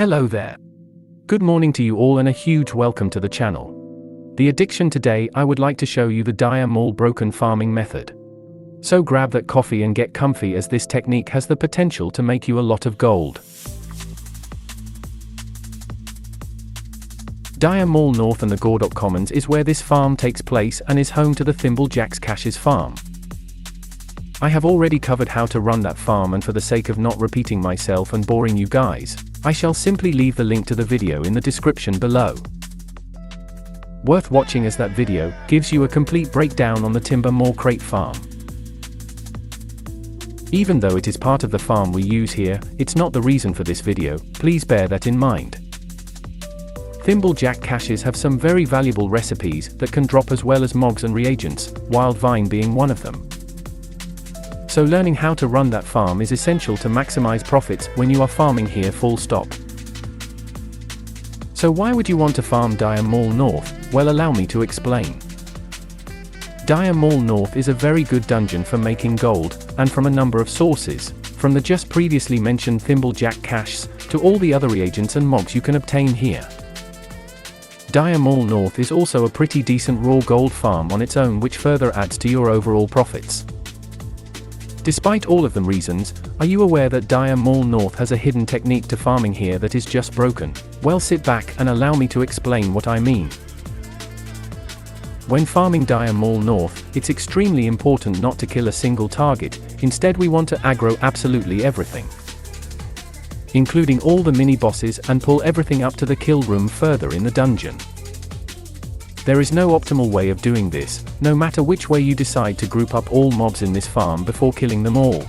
Hello there. Good morning to you all and a huge welcome to the channel. The addiction today, I would like to show you the Dire Maul broken farming method. So grab that coffee and get comfy, as this technique has the potential to make you a lot of gold. Dire Maul North and the Gordok Commons is where this farm takes place and is home to the Thimblejacks Caches farm. I have already covered how to run that farm, and for the sake of not repeating myself and boring you guys, I shall simply leave the link to the video in the description below. Worth watching, as that video gives you a complete breakdown on the Dire Maul crate farm. Even though it is part of the farm we use here, it's not the reason for this video, please bear that in mind. Thimblejack caches have some very valuable recipes that can drop, as well as mogs and reagents, wild vine being one of them. So learning how to run that farm is essential to maximize profits when you are farming here, full stop. So why would you want to farm Dire Maul North? Well, allow me to explain. Dire Maul North is a very good dungeon for making gold, and from a number of sources, from the just previously mentioned Thimblejack caches, to all the other reagents and mogs you can obtain here. Dire Maul North is also a pretty decent raw gold farm on its own, which further adds to your overall profits. Despite all of them reasons, are you aware that Dire Maul North has a hidden technique to farming here that is just broken? Well, sit back and allow me to explain what I mean. When farming Dire Maul North, it's extremely important not to kill a single target. Instead, we want to aggro absolutely everything, including all the mini bosses, and pull everything up to the kill room further in the dungeon. There is no optimal way of doing this, no matter which way you decide to group up all mobs in this farm before killing them all.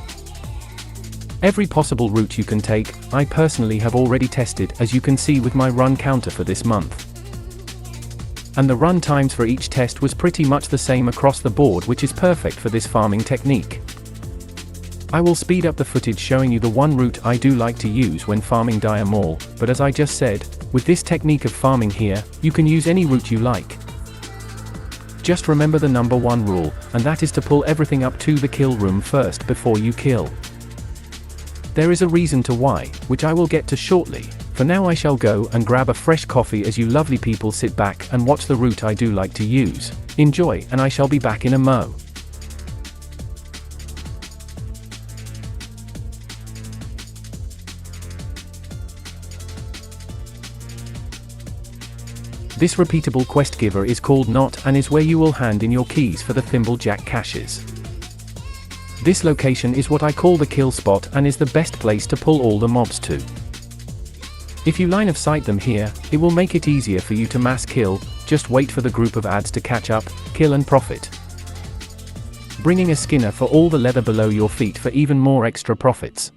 Every possible route you can take, I personally have already tested, as you can see with my run counter for this month. And the run times for each test was pretty much the same across the board, which is perfect for this farming technique. I will speed up the footage showing you the one route I do like to use when farming Dire Maul, but as I just said, with this technique of farming here, you can use any route you like. Just remember the number one rule, and that is to pull everything up to the kill room first before you kill. There is a reason to why, which I will get to shortly. For now, I shall go and grab a fresh coffee as you lovely people sit back and watch the route I do like to use. Enjoy, and I shall be back in a mo. This repeatable quest giver is called Knot, and is where you will hand in your keys for the Thimblejack caches. This location is what I call the kill spot, and is the best place to pull all the mobs to. If you line of sight them here, it will make it easier for you to mass kill. Just wait for the group of ads to catch up, kill and profit. Bringing a skinner for all the leather below your feet for even more extra profits.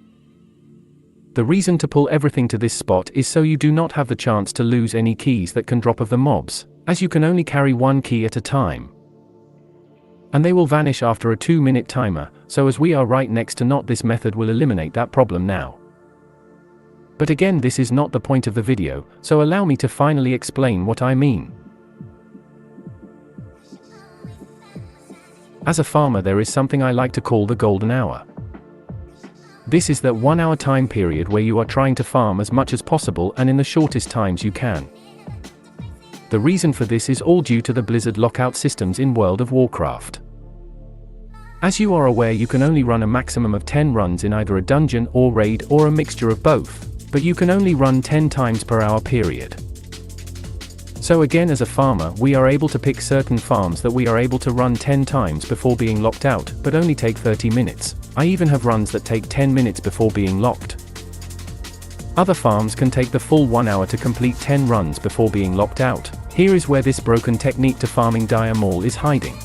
The reason to pull everything to this spot is so you do not have the chance to lose any keys that can drop of the mobs, as you can only carry one key at a time. And they will vanish after a 2-minute timer, so as we are right next to Knot, this method will eliminate that problem now. But again, this is not the point of the video, so allow me to finally explain what I mean. As a farmer, there is something I like to call the golden hour. This is that 1 hour time period where you are trying to farm as much as possible and in the shortest times you can. The reason for this is all due to the Blizzard lockout systems in World of Warcraft. As you are aware, you can only run a maximum of 10 runs in either a dungeon or raid, or a mixture of both, but you can only run 10 times per hour period. So again, as a farmer, we are able to pick certain farms that we are able to run 10 times before being locked out, but only take 30 minutes. I even have runs that take 10 minutes before being locked. Other farms can take the full 1 hour to complete 10 runs before being locked out. Here is where this broken technique to farming Dire Maul is hiding.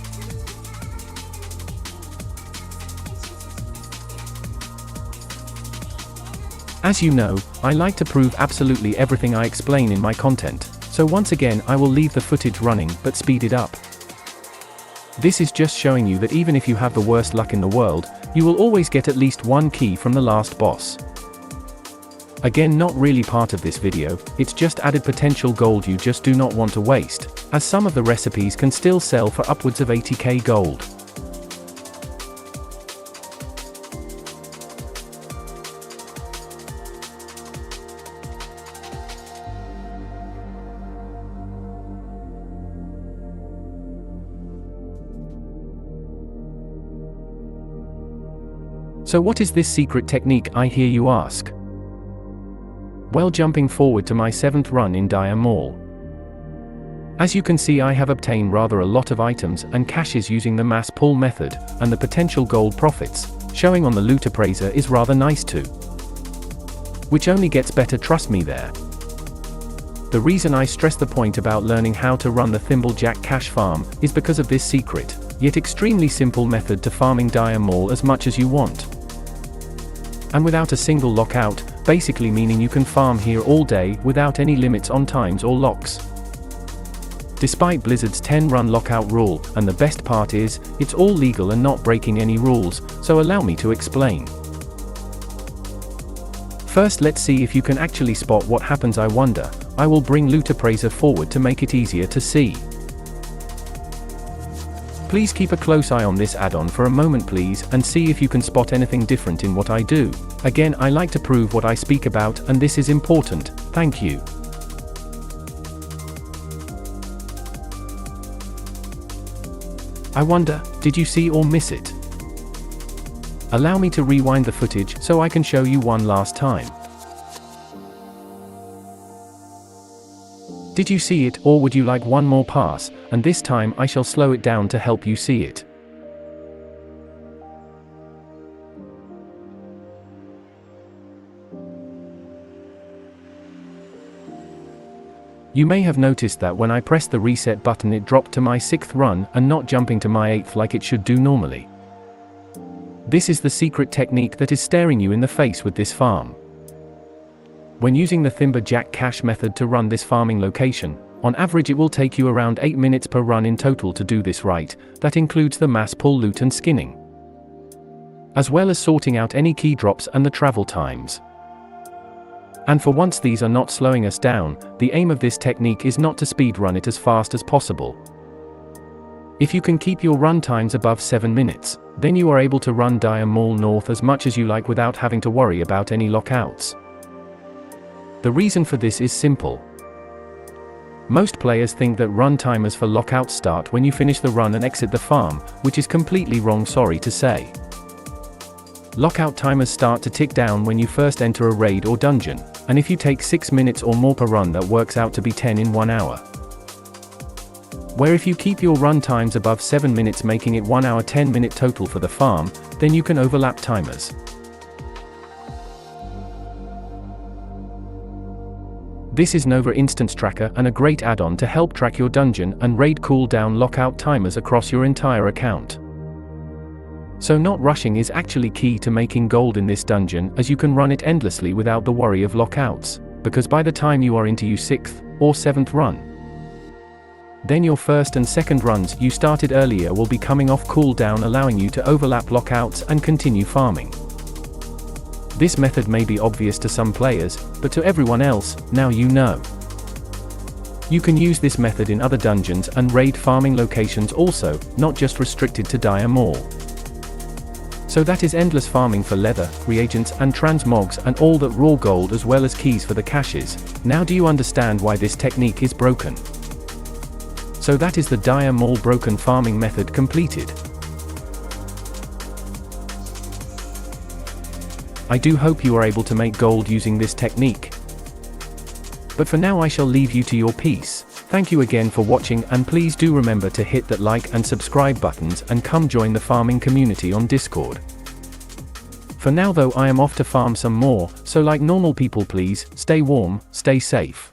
As you know, I like to prove absolutely everything I explain in my content, so once again I will leave the footage running but speed it up. This is just showing you that even if you have the worst luck in the world, you will always get at least one key from the last boss. Again, not really part of this video, it's just added potential gold you just do not want to waste, as some of the recipes can still sell for upwards of 80k gold. So what is this secret technique, I hear you ask? Well, jumping forward to my 7th run in Dire Maul. As you can see, I have obtained rather a lot of items and caches using the mass pull method, and the potential gold profits, showing on the loot appraiser, is rather nice too. Which only gets better, trust me there. The reason I stress the point about learning how to run the Thimblejack cache farm is because of this secret, yet extremely simple method to farming Dire Maul as much as you want. And without a single lockout, basically meaning you can farm here all day without any limits on times or locks. Despite Blizzard's 10-run lockout rule, and the best part is, it's all legal and not breaking any rules, so allow me to explain. First, let's see if you can actually spot what happens. I wonder. I will bring Loot Appraiser forward to make it easier to see. Please keep a close eye on this add-on for a moment please, and see if you can spot anything different in what I do. Again, I like to prove what I speak about, and this is important. Thank you. I wonder, did you see or miss it? Allow me to rewind the footage so I can show you one last time. Did you see it, or would you like one more pass, and this time I shall slow it down to help you see it. You may have noticed that when I pressed the reset button it dropped to my 6th run and not jumping to my 8th like it should do normally. This is the secret technique that is staring you in the face with this farm. When using the Thimblejack cache method to run this farming location, on average it will take you around 8 minutes per run in total to do this right. That includes the mass pull loot and skinning, as well as sorting out any key drops and the travel times. And for once these are not slowing us down, the aim of this technique is not to speed run it as fast as possible. If you can keep your run times above 7 minutes, then you are able to run Dire Maul North as much as you like without having to worry about any lockouts. The reason for this is simple. Most players think that run timers for lockouts start when you finish the run and exit the farm, which is completely wrong, sorry to say. Lockout timers start to tick down when you first enter a raid or dungeon, and if you take 6 minutes or more per run, that works out to be 10 in 1 hour. Where if you keep your run times above 7 minutes, making it 1 hour 10-minute total for the farm, then you can overlap timers. This is Nova Instance Tracker, and a great add-on to help track your dungeon and raid cooldown lockout timers across your entire account. So not rushing is actually key to making gold in this dungeon, as you can run it endlessly without the worry of lockouts, because by the time you are into your 6th or 7th run, then your 1st and 2nd runs you started earlier will be coming off cooldown, allowing you to overlap lockouts and continue farming. This method may be obvious to some players, but to everyone else, now you know. You can use this method in other dungeons and raid farming locations also, not just restricted to Dire Maul. So that is endless farming for leather, reagents and transmogs and all that raw gold, as well as keys for the caches. Now do you understand why this technique is broken? So that is the Dire Maul broken farming method completed. I do hope you are able to make gold using this technique. But for now I shall leave you to your peace. Thank you again for watching, and please do remember to hit that like and subscribe buttons and come join the farming community on Discord. For now though, I am off to farm some more, so like normal people please, stay warm, stay safe.